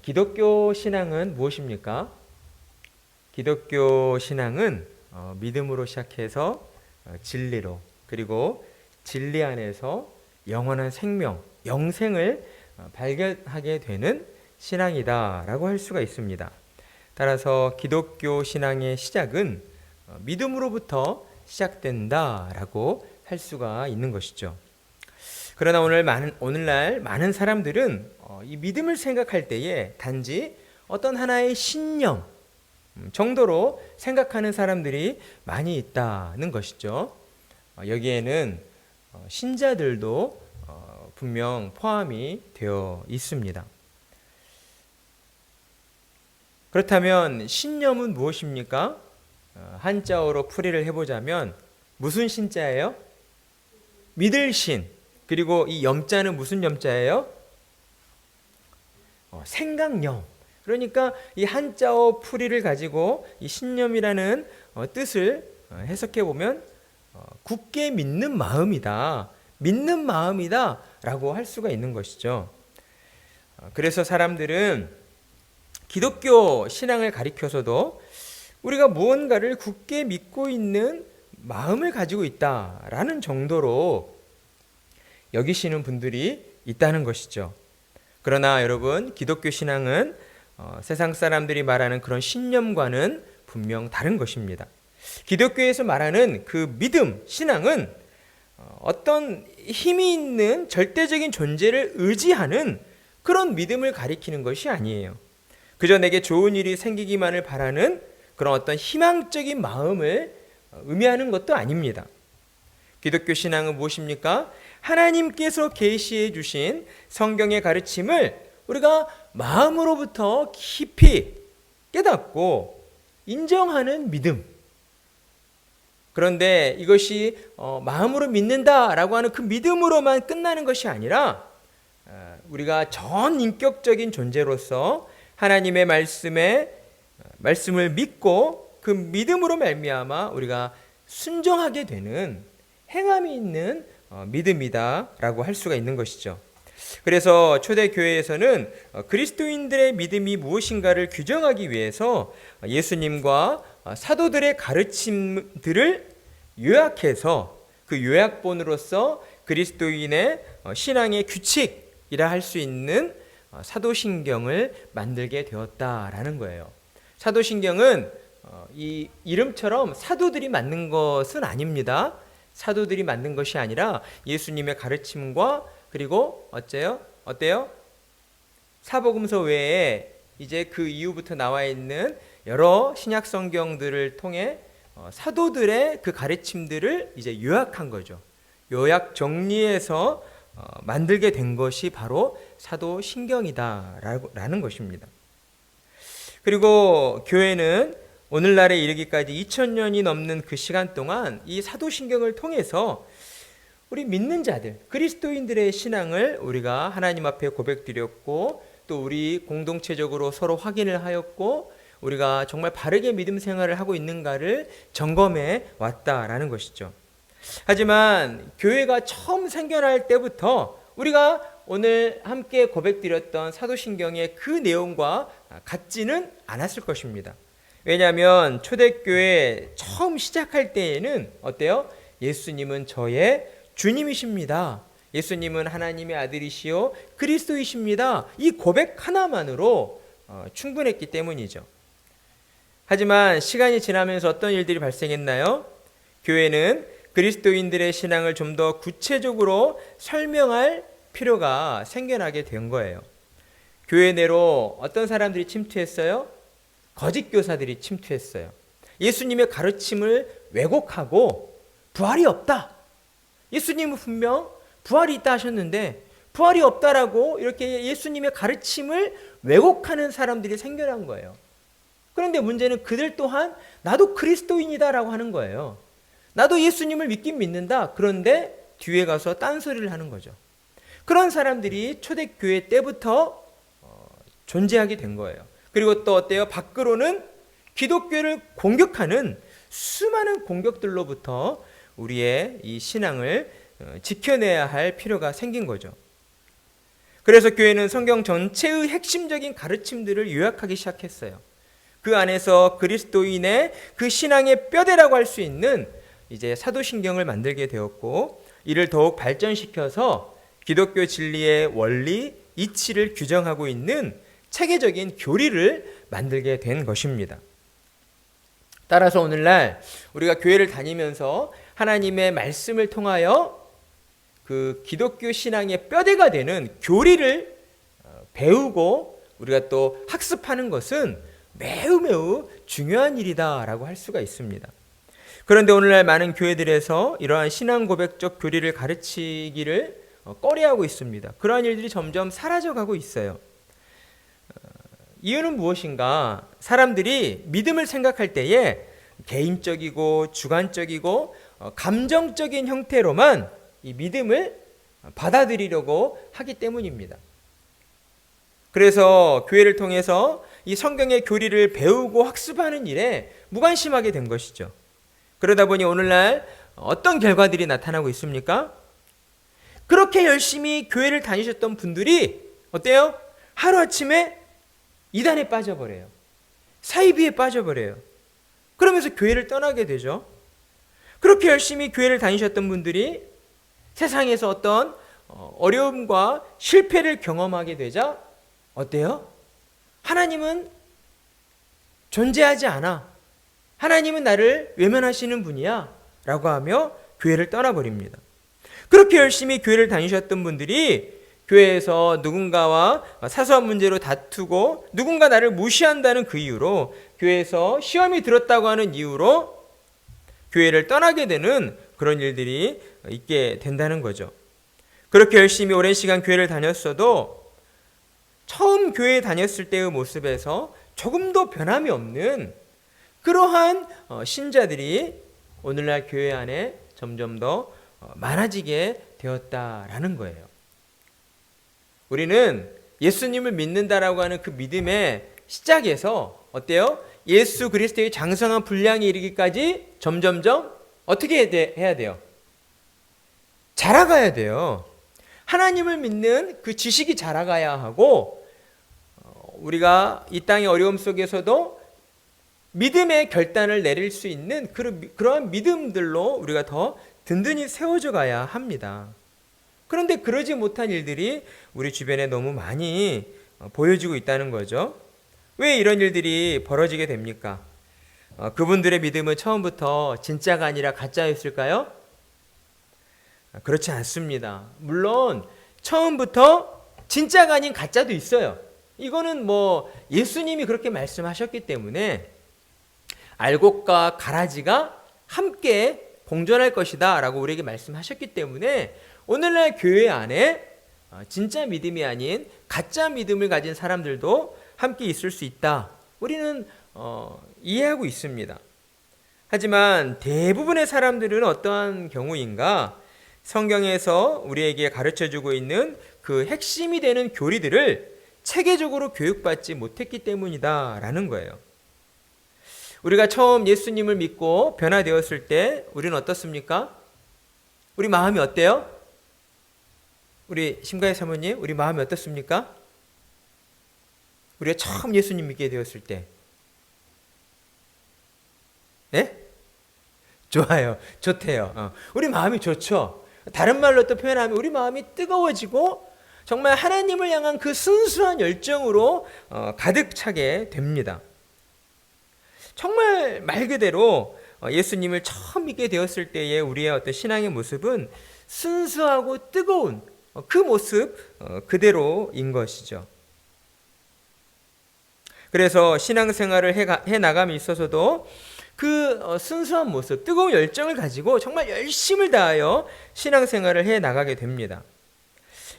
기독교 신앙은 무엇입니까? 기독교 신앙은 믿음으로 시작해서 진리로, 그리고 진리 안에서 영원한 생명, 영생을 발견하게 되는 신앙이다라고 할 수가 있습니다. 따라서 기독교 신앙의 시작은 믿음으로부터 시작된다라고 할 수가 있는 것이죠. 그러나 오늘날 많은 사람들은 이 믿음을 생각할 때에 단지 어떤 하나의 신념 정도로 생각하는 사람들이 많이 있다는 것이죠. 여기에는 신자들도 분명 포함이 되어 있습니다. 그렇다면 신념은 무엇입니까? 한자어로 풀이를 해보자면 무슨 신자예요? 믿을 신. 그리고 이 염자는 무슨 염자예요? 생각념. 그러니까 이 한자어 풀이를 가지고 이 신념이라는 뜻을 해석해 보면 굳게 믿는 마음이다. 믿는 마음이다 라고 할 수가 있는 것이죠. 그래서 사람들은 기독교 신앙을 가리켜서도 우리가 무언가를 굳게 믿고 있는 마음을 가지고 있다라는 정도로 여기시는 분들이 있다는 것이죠. 그러나 여러분, 기독교 신앙은 세상 사람들이 말하는 그런 신념과는 분명 다른 것입니다. 기독교에서 말하는 그 믿음, 신앙은 어떤 힘이 있는 절대적인 존재를 의지하는 그런 믿음을 가리키는 것이 아니에요. 그저 내게 좋은 일이 생기기만을 바라는 그런 어떤 희망적인 마음을 의미하는 것도 아닙니다. 기독교 신앙은 무엇입니까? 하나님께서 계시해 주신 성경의 가르침을 우리가 마음으로부터 깊이 깨닫고 인정하는 믿음. 그런데 이것이 마음으로 믿는다라고 하는 그 믿음으로만 끝나는 것이 아니라 우리가 전인격적인 존재로서 하나님의 말씀을 믿고 그 믿음으로 말미암아 우리가 순종하게 되는 행함이 있는 믿음이다라고 할 수가 있는 것이죠. 그래서 초대교회에서는 그리스도인들의 믿음이 무엇인가를 규정하기 위해서 예수님과 사도들의 가르침들을 요약해서 그 요약본으로서 그리스도인의 신앙의 규칙이라 할 수 있는 사도신경을 만들게 되었다라는 거예요. 사도신경은 이 이름처럼 사도들이 만든 것은 아닙니다. 사도들이 만든 것이 아니라 예수님의 가르침과 그리고 어때요? 사복음서 외에 이제 그 이후부터 나와 있는 여러 신약 성경들을 통해 사도들의 그 가르침들을 이제 요약한 거죠. 요약 정리해서 만들게 된 것이 바로 사도신경이다라는 것입니다. 그리고 교회는 오늘날에 이르기까지 2000년이 넘는 그 시간 동안 이 사도신경을 통해서 우리 믿는 자들, 그리스도인들의 신앙을 우리가 하나님 앞에 고백드렸고 또 우리 공동체적으로 서로 확인을 하였고 우리가 정말 바르게 믿음 생활을 하고 있는가를 점검해 왔다라는 것이죠. 하지만 교회가 처음 생겨날 때부터 우리가 오늘 함께 고백드렸던 사도신경의 그 내용과 같지는 않았을 것입니다. 왜냐하면 초대교회 처음 시작할 때에는 어때요? 예수님은 저의 주님이십니다. 예수님은 하나님의 아들이시요 그리스도이십니다. 이 고백 하나만으로 충분했기 때문이죠. 하지만 시간이 지나면서 어떤 일들이 발생했나요? 교회는 그리스도인들의 신앙을 좀 더 구체적으로 설명할 필요가 생겨나게 된 거예요. 교회 내로 어떤 사람들이 침투했어요? 거짓 교사들이 침투했어요. 예수님의 가르침을 왜곡하고 부활이 없다. 예수님은 분명 부활이 있다 하셨는데 부활이 없다라고 이렇게 예수님의 가르침을 왜곡하는 사람들이 생겨난 거예요. 그런데 문제는 그들 또한 나도 그리스도인이다라고 하는 거예요. 나도 예수님을 믿긴 믿는다. 그런데 뒤에 가서 딴소리를 하는 거죠. 그런 사람들이 초대교회 때부터 존재하게 된 거예요. 그리고 또 어때요? 밖으로는 기독교를 공격하는 수많은 공격들로부터 우리의 이 신앙을 지켜내야 할 필요가 생긴 거죠. 그래서 교회는 성경 전체의 핵심적인 가르침들을 요약하기 시작했어요. 그 안에서 그리스도인의 그 신앙의 뼈대라고 할 수 있는 이제 사도신경을 만들게 되었고, 이를 더욱 발전시켜서 기독교 진리의 원리, 이치를 규정하고 있는 체계적인 교리를 만들게 된 것입니다. 따라서 오늘날 우리가 교회를 다니면서 하나님의 말씀을 통하여 그 기독교 신앙의 뼈대가 되는 교리를 배우고 우리가 또 학습하는 것은 매우 중요한 일이다라고 할 수가 있습니다. 그런데 오늘날 많은 교회들에서 이러한 신앙 고백적 교리를 가르치기를 꺼려하고 있습니다. 그러한 일들이 점점 사라져가고 있어요. 이유는 무엇인가? 사람들이 믿음을 생각할 때에 개인적이고 주관적이고 감정적인 형태로만 이 믿음을 받아들이려고 하기 때문입니다. 그래서 교회를 통해서 이 성경의 교리를 배우고 학습하는 일에 무관심하게 된 것이죠. 그러다 보니 오늘날 어떤 결과들이 나타나고 있습니까? 그렇게 열심히 교회를 다니셨던 분들이 어때요? 하루아침에 이단에 빠져버려요. 사이비에 빠져버려요. 그러면서 교회를 떠나게 되죠. 그렇게 열심히 교회를 다니셨던 분들이 세상에서 어떤 어려움과 실패를 경험하게 되자 어때요? 하나님은 존재하지 않아. 하나님은 나를 외면하시는 분이야 라고 하며 교회를 떠나버립니다. 그렇게 열심히 교회를 다니셨던 분들이 교회에서 누군가와 사소한 문제로 다투고 누군가 나를 무시한다는 그 이유로, 교회에서 시험이 들었다고 하는 이유로 교회를 떠나게 되는 그런 일들이 있게 된다는 거죠. 그렇게 열심히 오랜 시간 교회를 다녔어도 처음 교회에 다녔을 때의 모습에서 조금도 변함이 없는 그러한 신자들이 오늘날 교회 안에 점점 더 많아지게 되었다라는 거예요. 우리는 예수님을 믿는다라고 하는 그 믿음의 시작에서 어때요? 예수 그리스도의 장성한 분량에 이르기까지 점점점 어떻게 해야 돼요? 자라가야 돼요. 하나님을 믿는 그 지식이 자라가야 하고, 우리가 이 땅의 어려움 속에서도 믿음의 결단을 내릴 수 있는 그러한 믿음들로 우리가 더 든든히 세워져 가야 합니다. 그런데 그러지 못한 일들이 우리 주변에 너무 많이 보여지고 있다는 거죠. 왜 이런 일들이 벌어지게 됩니까? 그분들의 믿음은 처음부터 진짜가 아니라 가짜였을까요? 그렇지 않습니다. 물론 처음부터 진짜가 아닌 가짜도 있어요. 이거는 예수님이 그렇게 말씀하셨기 때문에 알곡과 가라지가 함께 공존할 것이다 라고 우리에게 말씀하셨기 때문에 오늘날 교회 안에 진짜 믿음이 아닌 가짜 믿음을 가진 사람들도 함께 있을 수 있다. 우리는 이해하고 있습니다. 하지만 대부분의 사람들은 어떠한 경우인가? 성경에서 우리에게 가르쳐주고 있는 그 핵심이 되는 교리들을 체계적으로 교육받지 못했기 때문이다 라는 거예요. 우리가 처음 예수님을 믿고 변화되었을 때 우리는 어떻습니까? 우리 마음이 어때요? 우리 심가희 사모님, 우리 마음이 어떻습니까? 우리가 처음 예수님 믿게 되었을 때, 네? 좋아요, 좋대요. 우리 마음이 좋죠. 다른 말로 또 표현하면 우리 마음이 뜨거워지고 정말 하나님을 향한 그 순수한 열정으로 가득 차게 됩니다. 정말 말 그대로 예수님을 처음 믿게 되었을 때의 우리의 어떤 신앙의 모습은 순수하고 뜨거운 그 모습 그대로인 것이죠. 그래서 신앙생활을 해나감에 있어서도 그 순수한 모습, 뜨거운 열정을 가지고 정말 열심을 다하여 신앙생활을 해나가게 됩니다.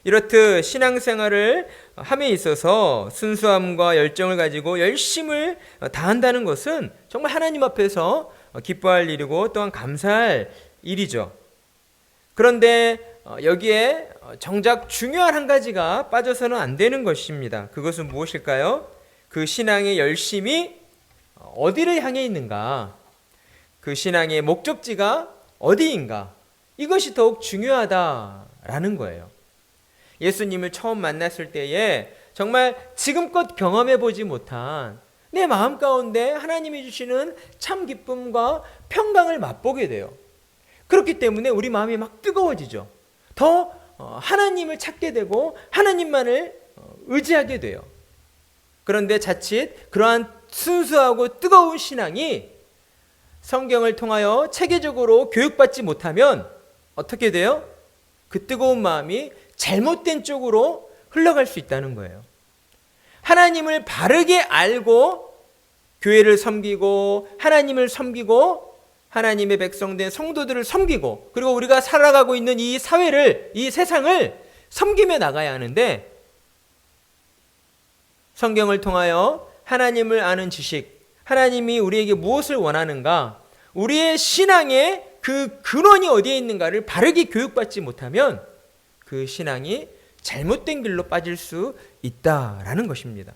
이렇듯 신앙생활을 함에 있어서 순수함과 열정을 가지고 열심을 다한다는 것은 정말 하나님 앞에서 기뻐할 일이고 또한 감사할 일이죠. 그런데 여기에 정작 중요한 한 가지가 빠져서는 안 되는 것입니다. 그것은 무엇일까요? 그 신앙의 열심이 어디를 향해 있는가? 그 신앙의 목적지가 어디인가? 이것이 더욱 중요하다라는 거예요. 예수님을 처음 만났을 때에 정말 지금껏 경험해 보지 못한 내 마음 가운데 하나님이 주시는 참 기쁨과 평강을 맛보게 돼요. 그렇기 때문에 우리 마음이 막 뜨거워지죠. 더 하나님을 찾게 되고 하나님만을 의지하게 돼요. 그런데 자칫 그러한 순수하고 뜨거운 신앙이 성경을 통하여 체계적으로 교육받지 못하면 어떻게 돼요? 그 뜨거운 마음이 잘못된 쪽으로 흘러갈 수 있다는 거예요. 하나님을 바르게 알고 교회를 섬기고 하나님을 섬기고 하나님의 백성된 성도들을 섬기고 그리고 우리가 살아가고 있는 이 사회를, 이 세상을 섬기며 나가야 하는데, 성경을 통하여 하나님을 아는 지식, 하나님이 우리에게 무엇을 원하는가, 우리의 신앙의 그 근원이 어디에 있는가를 바르게 교육받지 못하면 그 신앙이 잘못된 길로 빠질 수 있다라는 것입니다.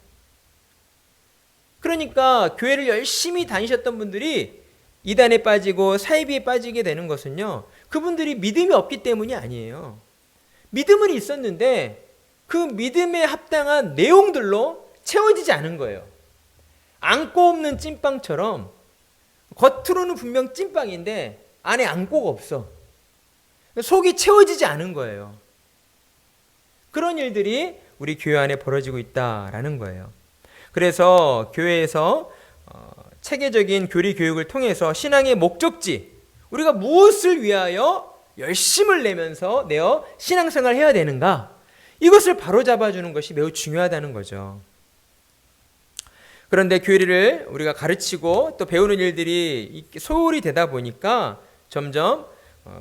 그러니까 교회를 열심히 다니셨던 분들이 이단에 빠지고 사이비에 빠지게 되는 것은요, 그분들이 믿음이 없기 때문이 아니에요. 믿음은 있었는데 그 믿음에 합당한 내용들로 채워지지 않은 거예요. 안고 없는 찐빵처럼 겉으로는 분명 찐빵인데 안에 안고가 없어. 속이 채워지지 않은 거예요. 그런 일들이 우리 교회 안에 벌어지고 있다라는 거예요. 그래서 교회에서 체계적인 교리 교육을 통해서 신앙의 목적지, 우리가 무엇을 위하여 열심을 내어 신앙생활을 해야 되는가, 이것을 바로잡아주는 것이 매우 중요하다는 거죠. 그런데 교리를 우리가 가르치고 또 배우는 일들이 소홀히 되다 보니까 점점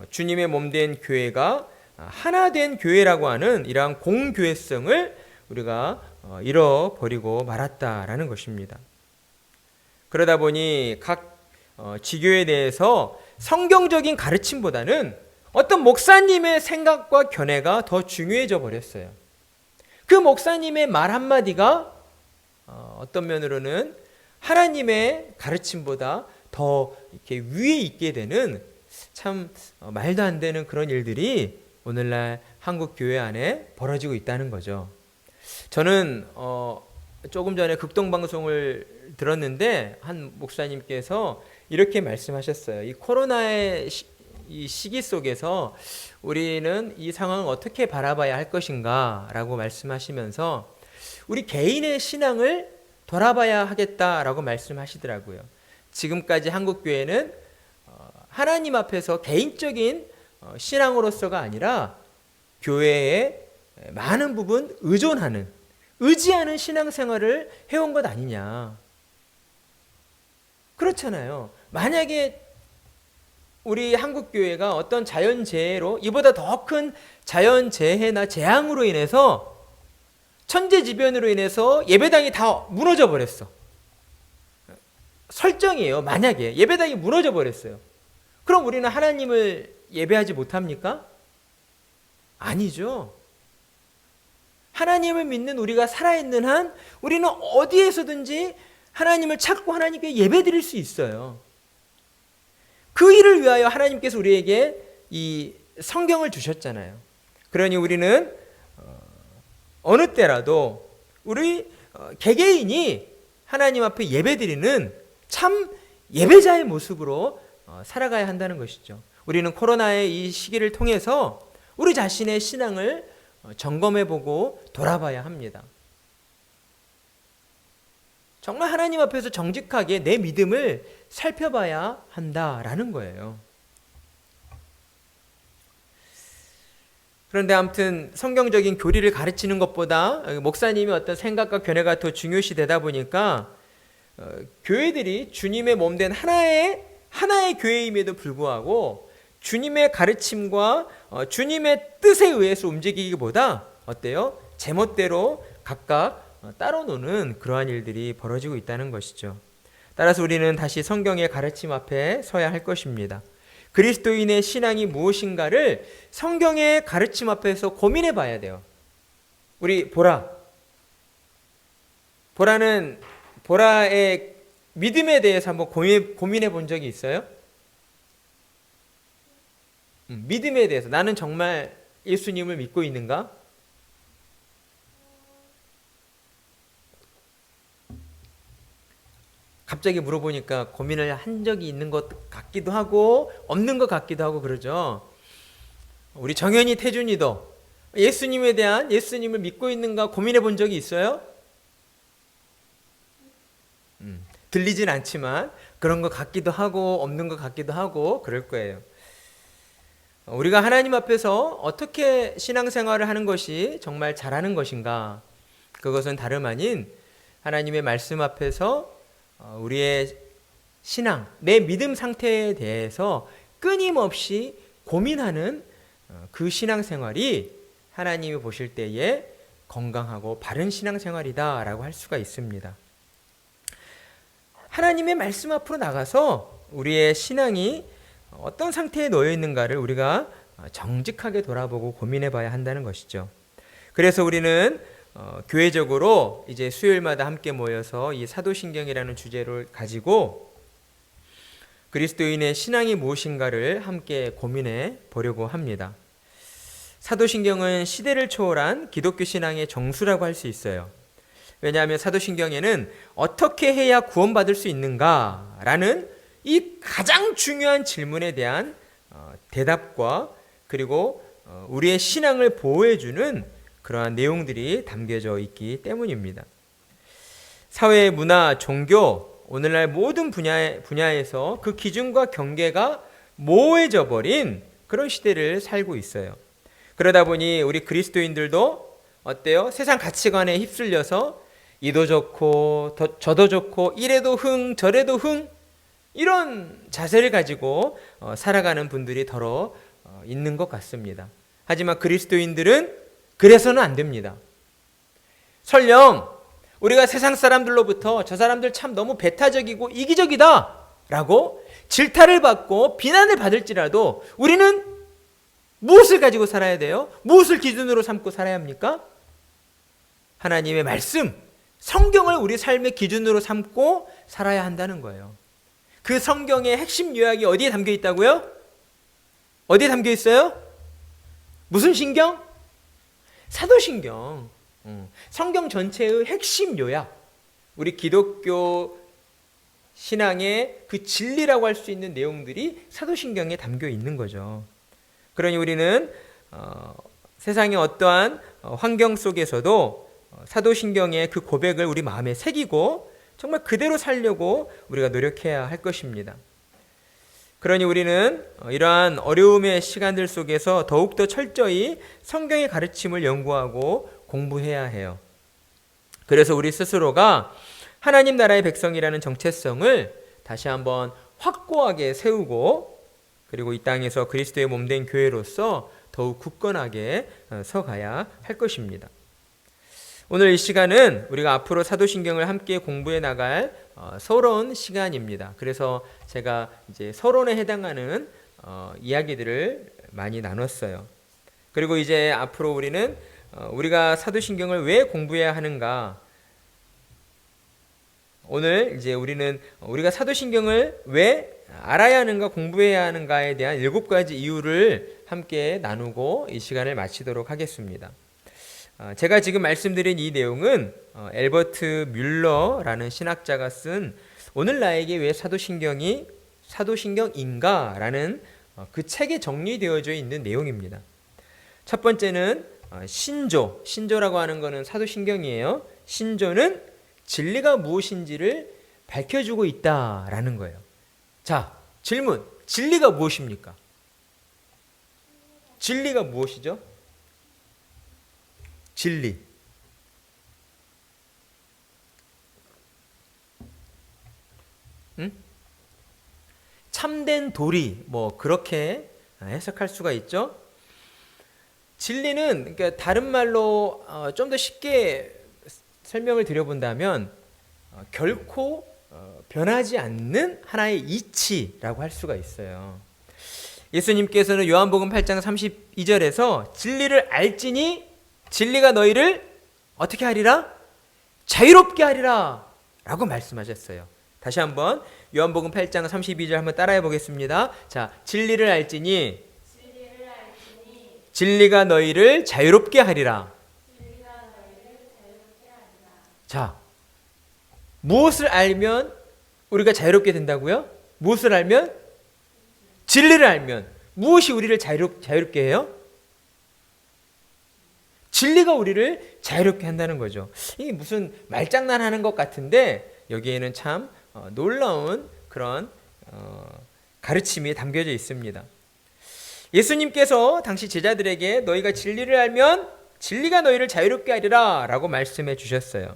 주님의 몸된 교회가 하나된 교회라고 하는 이러한 공교회성을 우리가 잃어버리고 말았다라는 것입니다. 그러다 보니 각 지교에 대해서 성경적인 가르침보다는 어떤 목사님의 생각과 견해가 더 중요해져 버렸어요. 그 목사님의 말 한마디가 어떤 면으로는 하나님의 가르침보다 더 이렇게 위에 있게 되는 참 말도 안 되는 그런 일들이 오늘날 한국 교회 안에 벌어지고 있다는 거죠. 저는 조금 전에 극동방송을 들었는데 한 목사님께서 이렇게 말씀하셨어요. 이 코로나의 이 시기 속에서 우리는 이 상황을 어떻게 바라봐야 할 것인가 라고 말씀하시면서 우리 개인의 신앙을 돌아봐야 하겠다라고 말씀하시더라고요. 지금까지 한국교회는 하나님 앞에서 개인적인 신앙으로서가 아니라 교회에 많은 부분 의지하는 신앙생활을 해온 것 아니냐. 그렇잖아요. 만약에 우리 한국교회가 어떤 자연재해로, 이보다 더 큰 자연재해나 재앙으로 인해서 천재지변으로 인해서 예배당이 다 무너져 버렸어. 설정이에요. 만약에 예배당이 무너져 버렸어요. 그럼 우리는 하나님을 예배하지 못합니까? 아니죠. 하나님을 믿는 우리가 살아있는 한 우리는 어디에서든지 하나님을 찾고 하나님께 예배드릴 수 있어요. 그 일을 위하여 하나님께서 우리에게 이 성경을 주셨잖아요. 그러니 우리는 어느 때라도 우리 개개인이 하나님 앞에 예배드리는 참 예배자의 모습으로 살아가야 한다는 것이죠. 우리는 코로나의 이 시기를 통해서 우리 자신의 신앙을 점검해보고 돌아봐야 합니다. 정말 하나님 앞에서 정직하게 내 믿음을 살펴봐야 한다라는 거예요. 그런데 아무튼 성경적인 교리를 가르치는 것보다 목사님의 어떤 생각과 견해가 더 중요시 되다 보니까 교회들이 주님의 몸된 하나의 교회임에도 불구하고 주님의 가르침과 주님의 뜻에 의해서 움직이기보다 어때요? 제멋대로 각각 따로 노는 그러한 일들이 벌어지고 있다는 것이죠. 따라서 우리는 다시 성경의 가르침 앞에 서야 할 것입니다. 그리스도인의 신앙이 무엇인가를 성경의 가르침 앞에서 고민해 봐야 돼요. 우리 보라의 믿음에 대해서 한번 고민해 본 적이 있어요? 믿음에 대해서 나는 정말 예수님을 믿고 있는가? 갑자기 물어보니까 고민을 한 적이 있는 것 같기도 하고 없는 것 같기도 하고 그러죠. 우리 정현이, 태준이도 예수님에 대한, 예수님을 믿고 있는가 고민해 본 적이 있어요? 들리진 않지만 그런 것 같기도 하고 없는 것 같기도 하고 그럴 거예요. 우리가 하나님 앞에서 어떻게 신앙생활을 하는 것이 정말 잘하는 것인가? 그것은 다름 아닌 하나님의 말씀 앞에서 우리의 신앙, 내 믿음 상태에 대해서 끊임없이 고민하는 그 신앙생활이 하나님이 보실 때에 건강하고 바른 신앙생활이다라고 할 수가 있습니다. 하나님의 말씀 앞으로 나가서 우리의 신앙이 어떤 상태에 놓여 있는가를 우리가 정직하게 돌아보고 고민해 봐야 한다는 것이죠. 그래서 우리는 교회적으로 이제 수요일마다 함께 모여서 이 사도신경이라는 주제를 가지고 그리스도인의 신앙이 무엇인가를 함께 고민해 보려고 합니다. 사도신경은 시대를 초월한 기독교 신앙의 정수라고 할 수 있어요. 왜냐하면 사도신경에는 어떻게 해야 구원받을 수 있는가라는 이 가장 중요한 질문에 대한 대답과 그리고 우리의 신앙을 보호해주는 그러한 내용들이 담겨져 있기 때문입니다. 사회, 문화, 종교, 오늘날 모든 분야에서 그 기준과 경계가 모호해져 버린 그런 시대를 살고 있어요. 그러다 보니 우리 그리스도인들도 어때요? 세상 가치관에 휩쓸려서 이도 좋고 저도 좋고 이래도 흥 저래도 흥 이런 자세를 가지고 살아가는 분들이 더러 있는 것 같습니다. 하지만 그리스도인들은 그래서는 안 됩니다. 설령 우리가 세상 사람들로부터 저 사람들 참 너무 배타적이고 이기적이다 라고 질타를 받고 비난을 받을지라도 우리는 무엇을 가지고 살아야 돼요? 무엇을 기준으로 삼고 살아야 합니까? 하나님의 말씀, 성경을 우리 삶의 기준으로 삼고 살아야 한다는 거예요. 그 성경의 핵심 요약이 어디에 담겨 있다고요? 어디에 담겨 있어요? 무슨 신경? 사도신경. 성경 전체의 핵심 요약. 우리 기독교 신앙의 그 진리라고 할 수 있는 내용들이 사도신경에 담겨 있는 거죠. 그러니 우리는 세상의 어떠한 환경 속에서도 사도신경의 그 고백을 우리 마음에 새기고 정말 그대로 살려고 우리가 노력해야 할 것입니다. 그러니 우리는 이러한 어려움의 시간들 속에서 더욱더 철저히 성경의 가르침을 연구하고 공부해야 해요. 그래서 우리 스스로가 하나님 나라의 백성이라는 정체성을 다시 한번 확고하게 세우고 그리고 이 땅에서 그리스도의 몸된 교회로서 더욱 굳건하게 서가야 할 것입니다. 오늘 이 시간은 우리가 앞으로 사도신경을 함께 공부해 나갈 서론 시간입니다. 그래서 제가 이제 서론에 해당하는 이야기들을 많이 나눴어요. 그리고 이제 앞으로 우리는 우리가 사도신경을 왜 공부해야 하는가? 오늘 이제 우리는 우리가 사도신경을 왜 알아야 하는가, 공부해야 하는가에 대한 7가지 이유를 함께 나누고 이 시간을 마치도록 하겠습니다. 제가 지금 말씀드린 이 내용은 엘버트 뮬러라는 신학자가 쓴 오늘 나에게 왜 사도신경인가? 라는 그 책에 정리되어져 있는 내용입니다. 첫 번째는 신조라고 하는 것은 사도신경이에요. 신조는 진리가 무엇인지를 밝혀주고 있다라는 거예요. 자, 질문. 진리가 무엇입니까? 진리가 무엇이죠? 진리. 참된 도리, 그렇게 해석할 수가 있죠. 진리는 그러니까 다른 말로 좀 더 쉽게 설명을 드려본다면 결코 변하지 않는 하나의 이치라고 할 수가 있어요. 예수님께서는 요한복음 8장 32절에서 진리를 알지니 진리가 너희를 어떻게 하리라? 자유롭게 하리라 라고 말씀하셨어요. 다시 한번 요한복음 8장 32절 한번 따라해 보겠습니다. 자, 진리를 알지니 진리가 너희를 자유롭게 하리라. 자, 무엇을 알면 우리가 자유롭게 된다고요? 무엇을 알면? 진리를 알면. 무엇이 우리를 자유롭게 해요? 진리가 우리를 자유롭게 한다는 거죠. 이게 무슨 말장난하는 것 같은데 여기에는 참 놀라운 그런 가르침이 담겨져 있습니다. 예수님께서 당시 제자들에게 너희가 진리를 알면 진리가 너희를 자유롭게 하리라 라고 말씀해 주셨어요.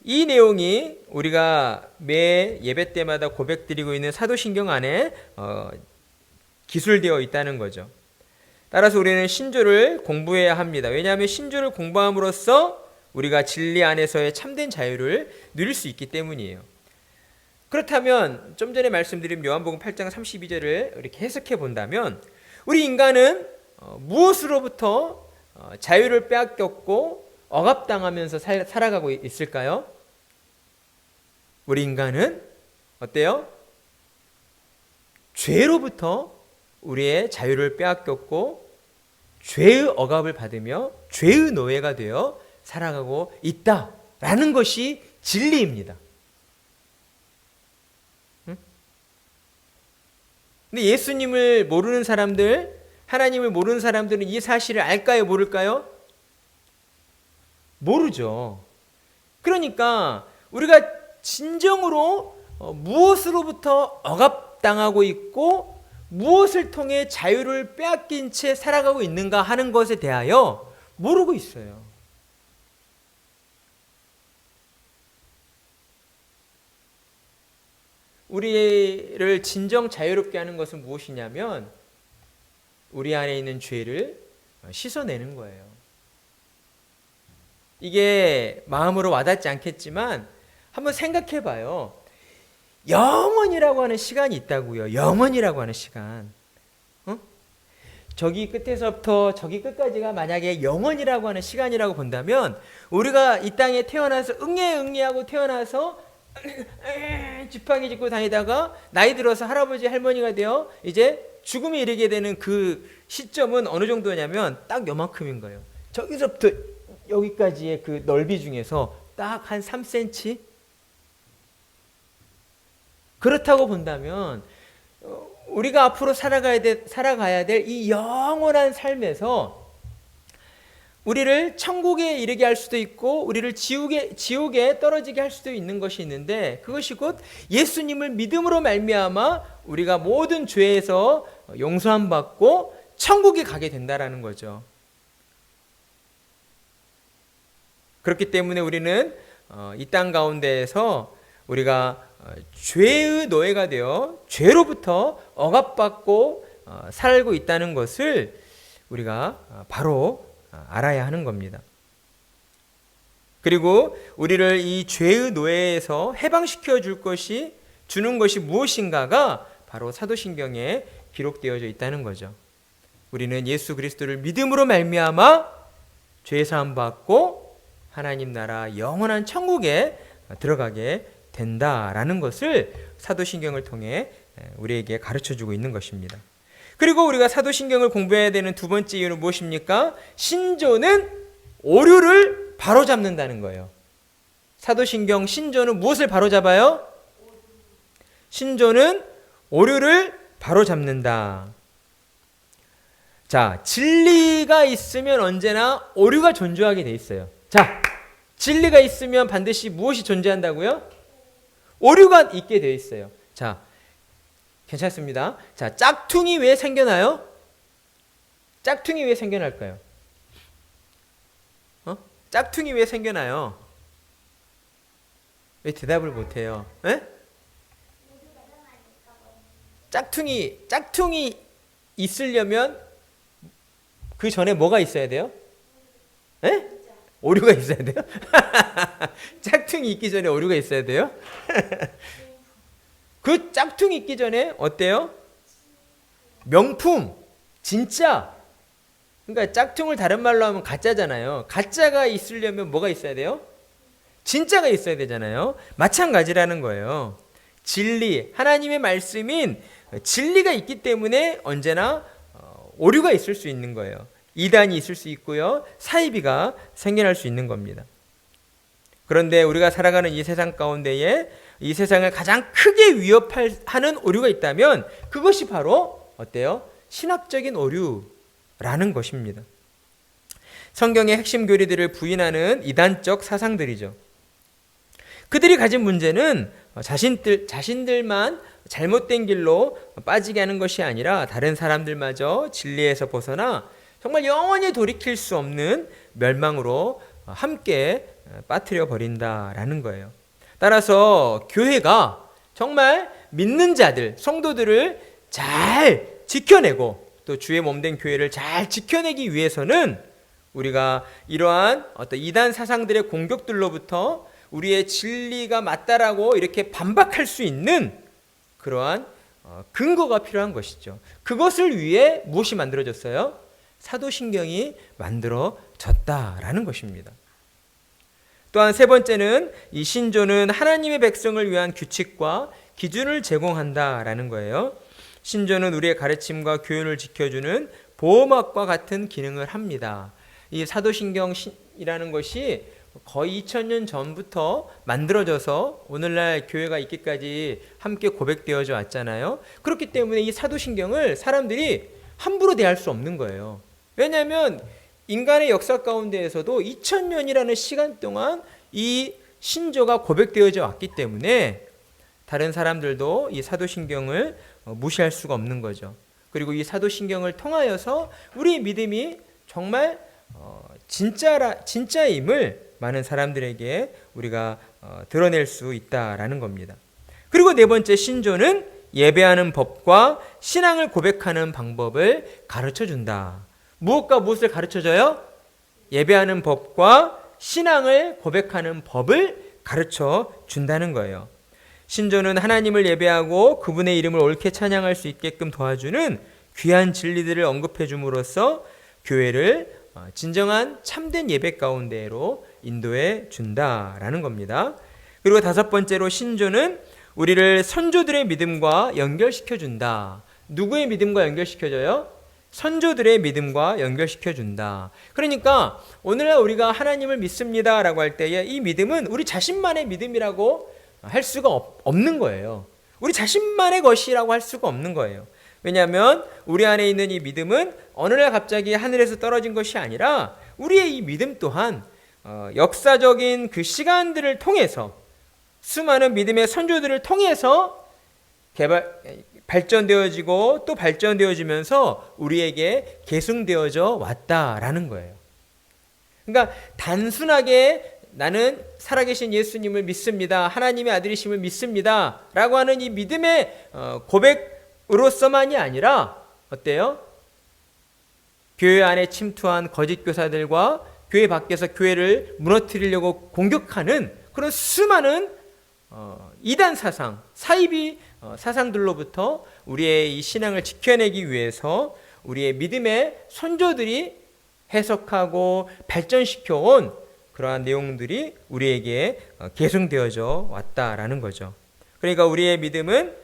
이 내용이 우리가 매 예배 때마다 고백드리고 있는 사도신경 안에 기술되어 있다는 거죠. 따라서 우리는 신조를 공부해야 합니다. 왜냐하면 신조를 공부함으로써 우리가 진리 안에서의 참된 자유를 누릴 수 있기 때문이에요. 그렇다면 좀 전에 말씀드린 요한복음 8장 32절을 이렇게 해석해 본다면 우리 인간은 무엇으로부터 자유를 빼앗겼고 억압당하면서 살아가고 있을까요? 우리 인간은 어때요? 죄로부터 우리의 자유를 빼앗겼고 죄의 억압을 받으며 죄의 노예가 되어 살아가고 있다라는 것이 진리입니다. 근데 예수님을 모르는 사람들, 하나님을 모르는 사람들은 이 사실을 알까요? 모를까요? 모르죠. 그러니까 우리가 진정으로 무엇으로부터 억압당하고 있고 무엇을 통해 자유를 빼앗긴 채 살아가고 있는가 하는 것에 대하여 모르고 있어요. 우리를 진정 자유롭게 하는 것은 무엇이냐면 우리 안에 있는 죄를 씻어내는 거예요. 이게 마음으로 와닿지 않겠지만 한번 생각해 봐요. 영원이라고 하는 시간이 있다고요. 영원이라고 하는 시간. 저기 끝에서부터 저기 끝까지가 만약에 영원이라고 하는 시간이라고 본다면 우리가 이 땅에 태어나서 응애응애하고 태어나서 지팡이 짚고 다니다가 나이 들어서 할아버지 할머니가 되어 이제 죽음에 이르게 되는 그 시점은 어느 정도냐면 딱 요만큼인 거예요. 저기서부터 여기까지의 그 넓이 중에서 딱 한 3cm? 그렇다고 본다면 우리가 앞으로 살아가야 될 이 영원한 삶에서 우리를 천국에 이르게 할 수도 있고 우리를 지옥에 떨어지게 할 수도 있는 것이 있는데 그것이 곧 예수님을 믿음으로 말미암아 우리가 모든 죄에서 용서함 받고 천국에 가게 된다라는 거죠. 그렇기 때문에 우리는 이 땅 가운데에서 우리가 죄의 노예가 되어 죄로부터 억압받고 살고 있다는 것을 우리가 바로 알아야 하는 겁니다. 그리고 우리를 이 죄의 노예에서 해방시켜 주는 것이 무엇인가가 바로 사도신경에 기록되어져 있다는 거죠. 우리는 예수 그리스도를 믿음으로 말미암아 죄 사함 받고 하나님 나라 영원한 천국에 들어가게 된다라는 것을 사도신경을 통해 우리에게 가르쳐주고 있는 것입니다. 그리고 우리가 사도신경을 공부해야 되는 두 번째 이유는 무엇입니까? 신조는 오류를 바로잡는다는 거예요. 사도신경 신조는 무엇을 바로잡아요? 신조는 오류를 바로잡는다. 자, 진리가 있으면 언제나 오류가 존재하게 돼 있어요. 자, 진리가 있으면 반드시 무엇이 존재한다고요? 오류가 있게 돼 있어요. 자, 괜찮습니다. 자, 짝퉁이 왜 생겨나요? 짝퉁이 왜 생겨날까요? 짝퉁이 왜 생겨나요? 왜 대답을 못해요? 에? 짝퉁이 있으려면 그 전에 뭐가 있어야 돼요? 에? 오류가 있어야 돼요? 짝퉁이 있기 전에 오류가 있어야 돼요? 그 짝퉁이 있기 전에 어때요? 명품, 진짜. 그러니까 짝퉁을 다른 말로 하면 가짜잖아요. 가짜가 있으려면 뭐가 있어야 돼요? 진짜가 있어야 되잖아요. 마찬가지라는 거예요. 진리, 하나님의 말씀인 진리가 있기 때문에 언제나 오류가 있을 수 있는 거예요. 이단이 있을 수 있고요. 사이비가 생겨날 수 있는 겁니다. 그런데 우리가 살아가는 이 세상 가운데에 이 세상을 가장 크게 위협하는 오류가 있다면 그것이 바로 어때요? 신학적인 오류라는 것입니다. 성경의 핵심 교리들을 부인하는 이단적 사상들이죠. 그들이 가진 문제는 자신들만 잘못된 길로 빠지게 하는 것이 아니라 다른 사람들마저 진리에서 벗어나 정말 영원히 돌이킬 수 없는 멸망으로 함께 빠뜨려 버린다라는 거예요. 따라서 교회가 정말 믿는 자들, 성도들을 잘 지켜내고 또 주의 몸된 교회를 잘 지켜내기 위해서는 우리가 이러한 어떤 이단 사상들의 공격들로부터 우리의 진리가 맞다라고 이렇게 반박할 수 있는 그러한 근거가 필요한 것이죠. 그것을 위해 무엇이 만들어졌어요? 사도신경이 만들어졌다라는 것입니다. 또한 세 번째는 이 신조는 하나님의 백성을 위한 규칙과 기준을 제공한다라는 거예요. 신조는 우리의 가르침과 교훈을 지켜주는 보호막과 같은 기능을 합니다. 이 사도신경이라는 것이 거의 2000년 전부터 만들어져서 오늘날 교회가 있기까지 함께 고백되어져 왔잖아요. 그렇기 때문에 이 사도신경을 사람들이 함부로 대할 수 없는 거예요. 왜냐하면 인간의 역사 가운데에서도 2000년이라는 시간 동안 이 신조가 고백되어져 왔기 때문에 다른 사람들도 이 사도신경을 무시할 수가 없는 거죠. 그리고 이 사도신경을 통하여서 우리의 믿음이 정말 진짜임을 많은 사람들에게 우리가 드러낼 수 있다라는 겁니다. 그리고 네 번째, 신조는 예배하는 법과 신앙을 고백하는 방법을 가르쳐준다. 무엇과 무엇을 가르쳐줘요? 예배하는 법과 신앙을 고백하는 법을 가르쳐준다는 거예요. 신조는 하나님을 예배하고 그분의 이름을 옳게 찬양할 수 있게끔 도와주는 귀한 진리들을 언급해 줌으로써 교회를 진정한 참된 예배 가운데로 인도해 준다라는 겁니다. 그리고 다섯 번째로 신조는 우리를 선조들의 믿음과 연결시켜 준다. 누구의 믿음과 연결시켜 줘요? 선조들의 믿음과 연결시켜 준다. 그러니까 오늘날 우리가 하나님을 믿습니다라고 할 때에 이 믿음은 우리 자신만의 믿음이라고 할 수가 없는 거예요. 우리 자신만의 것이라고 할 수가 없는 거예요. 왜냐하면 우리 안에 있는 이 믿음은 어느 날 갑자기 하늘에서 떨어진 것이 아니라 우리의 이 믿음 또한 역사적인 그 시간들을 통해서 수많은 믿음의 선조들을 통해서 발전되어지고 또 발전되어지면서 우리에게 계승되어져 왔다라는 거예요. 그러니까 단순하게 나는 살아계신 예수님을 믿습니다. 하나님의 아들이심을 믿습니다. 라고 하는 이 믿음의 고백으로서만이 아니라 어때요? 교회 안에 침투한 거짓 교사들과 교회 밖에서 교회를 무너뜨리려고 공격하는 그런 수많은 이단 사상, 사이비 사상들로부터 우리의 이 신앙을 지켜내기 위해서 우리의 믿음의 선조들이 해석하고 발전시켜온 그러한 내용들이 우리에게 계승되어져 왔다라는 거죠. 그러니까 우리의 믿음은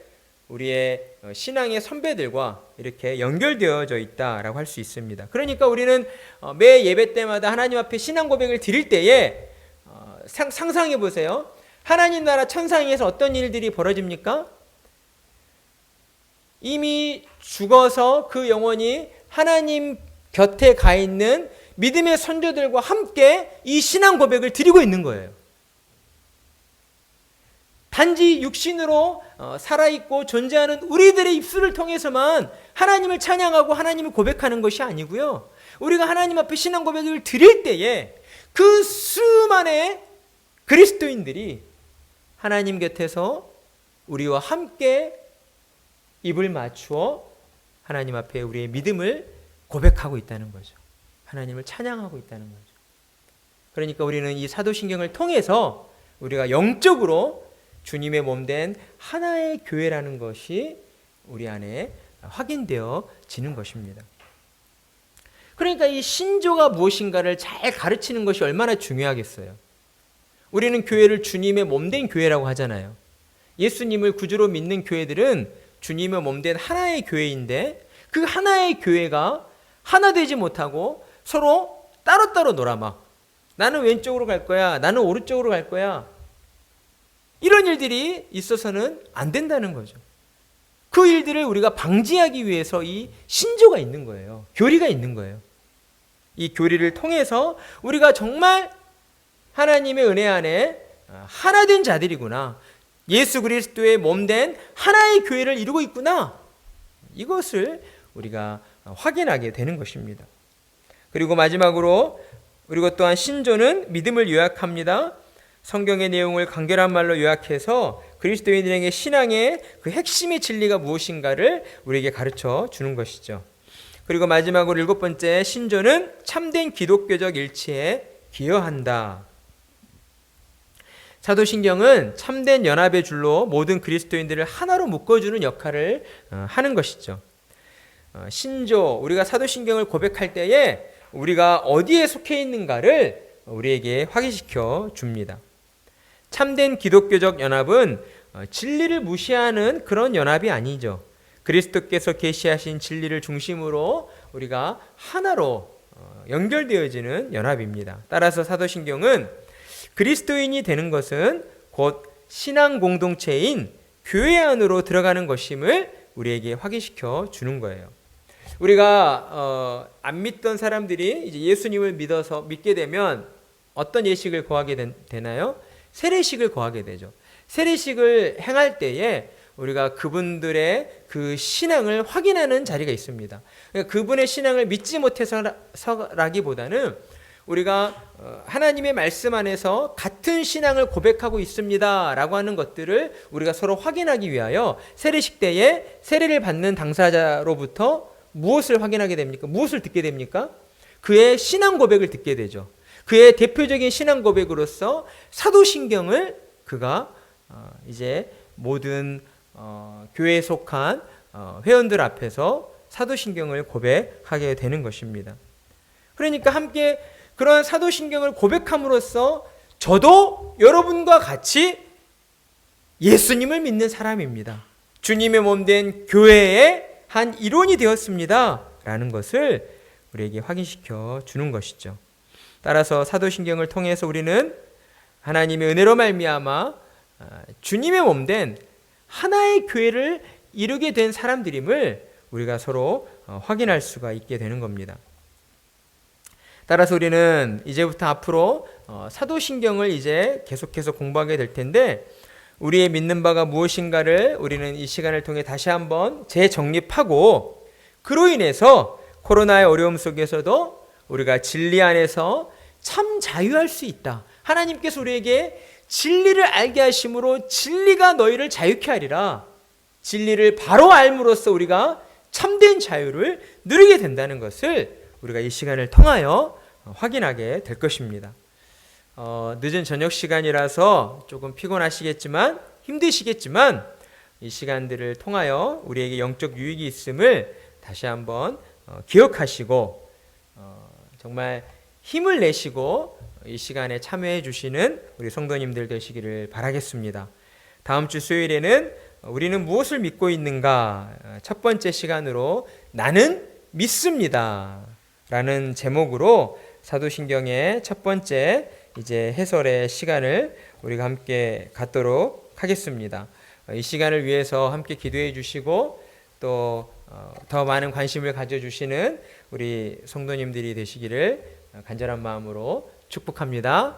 우리의 신앙의 선배들과 이렇게 연결되어져 있다라고 할 수 있습니다. 그러니까 우리는 매 예배 때마다 하나님 앞에 신앙 고백을 드릴 때에 상상해 보세요. 하나님 나라 천상에서 어떤 일들이 벌어집니까? 이미 죽어서 그 영혼이 하나님 곁에 가 있는 믿음의 선조들과 함께 이 신앙 고백을 드리고 있는 거예요. 단지 육신으로 살아있고 존재하는 우리들의 입술을 통해서만 하나님을 찬양하고 하나님을 고백하는 것이 아니고요. 우리가 하나님 앞에 신앙 고백을 드릴 때에 그 수많은 그리스도인들이 하나님 곁에서 우리와 함께 입을 맞추어 하나님 앞에 우리의 믿음을 고백하고 있다는 거죠. 하나님을 찬양하고 있다는 거죠. 그러니까 우리는 이 사도신경을 통해서 우리가 영적으로 주님의 몸된 하나의 교회라는 것이 우리 안에 확인되어지는 것입니다. 그러니까 이 신조가 무엇인가를 잘 가르치는 것이 얼마나 중요하겠어요. 우리는 교회를 주님의 몸된 교회라고 하잖아요. 예수님을 구주로 믿는 교회들은 주님의 몸된 하나의 교회인데 그 하나의 교회가 하나 되지 못하고 서로 따로따로 놀아 막 나는 왼쪽으로 갈 거야. 나는 오른쪽으로 갈 거야. 이런 일들이 있어서는 안 된다는 거죠. 그 일들을 우리가 방지하기 위해서 이 신조가 있는 거예요. 교리가 있는 거예요. 이 교리를 통해서 우리가 정말 하나님의 은혜 안에 하나 된 자들이구나, 예수 그리스도의 몸된 하나의 교회를 이루고 있구나, 이것을 우리가 확인하게 되는 것입니다. 그리고 마지막으로, 그리고 또한 신조는 믿음을 요약합니다. 성경의 내용을 간결한 말로 요약해서 그리스도인들에게 신앙의 그 핵심의 진리가 무엇인가를 우리에게 가르쳐 주는 것이죠. 그리고 마지막으로 7번째, 신조는 참된 기독교적 일치에 기여한다. 사도신경은 참된 연합의 줄로 모든 그리스도인들을 하나로 묶어주는 역할을 하는 것이죠. 신조, 우리가 사도신경을 고백할 때에 우리가 어디에 속해 있는가를 우리에게 확인시켜 줍니다. 참된 기독교적 연합은 진리를 무시하는 그런 연합이 아니죠. 그리스도께서 계시하신 진리를 중심으로 우리가 하나로 연결되어지는 연합입니다. 따라서 사도신경은 그리스도인이 되는 것은 곧 신앙 공동체인 교회 안으로 들어가는 것임을 우리에게 확인시켜 주는 거예요. 우리가 안 믿던 사람들이 이제 예수님을 믿게 되면 어떤 예식을 거하게 되나요? 세례식을 거하게 되죠. 세례식을 행할 때에 우리가 그분들의 그 신앙을 확인하는 자리가 있습니다. 그러니까 그분의 신앙을 믿지 못해서라기보다는 우리가 하나님의 말씀 안에서 같은 신앙을 고백하고 있습니다 라고 하는 것들을 우리가 서로 확인하기 위하여 세례식 때에 세례를 받는 당사자로부터 무엇을 확인하게 됩니까? 무엇을 듣게 됩니까? 그의 신앙 고백을 듣게 되죠. 그의 대표적인 신앙 고백으로서 사도신경을 그가 이제 모든 교회에 속한 회원들 앞에서 사도신경을 고백하게 되는 것입니다. 그러니까 함께 그런 사도신경을 고백함으로써 저도 여러분과 같이 예수님을 믿는 사람입니다, 주님의 몸된 교회의 한 일원이 되었습니다 라는 것을 우리에게 확인시켜 주는 것이죠. 따라서 사도신경을 통해서 우리는 하나님의 은혜로 말미암아 주님의 몸된 하나의 교회를 이루게 된 사람들임을 우리가 서로 확인할 수가 있게 되는 겁니다. 따라서 우리는 이제부터 앞으로 사도신경을 이제 계속해서 공부하게 될 텐데, 우리의 믿는 바가 무엇인가를 우리는 이 시간을 통해 다시 한번 재정립하고, 그로 인해서 코로나의 어려움 속에서도 우리가 진리 안에서 참 자유할 수 있다. 하나님께서 우리에게 진리를 알게 하심으로 진리가 너희를 자유케 하리라. 진리를 바로 알므로써 우리가 참된 자유를 누리게 된다는 것을 우리가 이 시간을 통하여 확인하게 될 것입니다. 늦은 저녁 시간이라서 조금 피곤하시겠지만, 힘드시겠지만, 이 시간들을 통하여 우리에게 영적 유익이 있음을 다시 한번 기억하시고 정말 힘을 내시고 이 시간에 참여해 주시는 우리 성도님들 되시기를 바라겠습니다. 다음 주 수요일에는 우리는 무엇을 믿고 있는가, 첫 번째 시간으로 나는 믿습니다 라는 제목으로 사도신경의 첫 번째 이제 해설의 시간을 우리가 함께 갖도록 하겠습니다. 이 시간을 위해서 함께 기도해 주시고 또 더 많은 관심을 가져주시는 우리 성도님들이 되시기를 간절한 마음으로 축복합니다.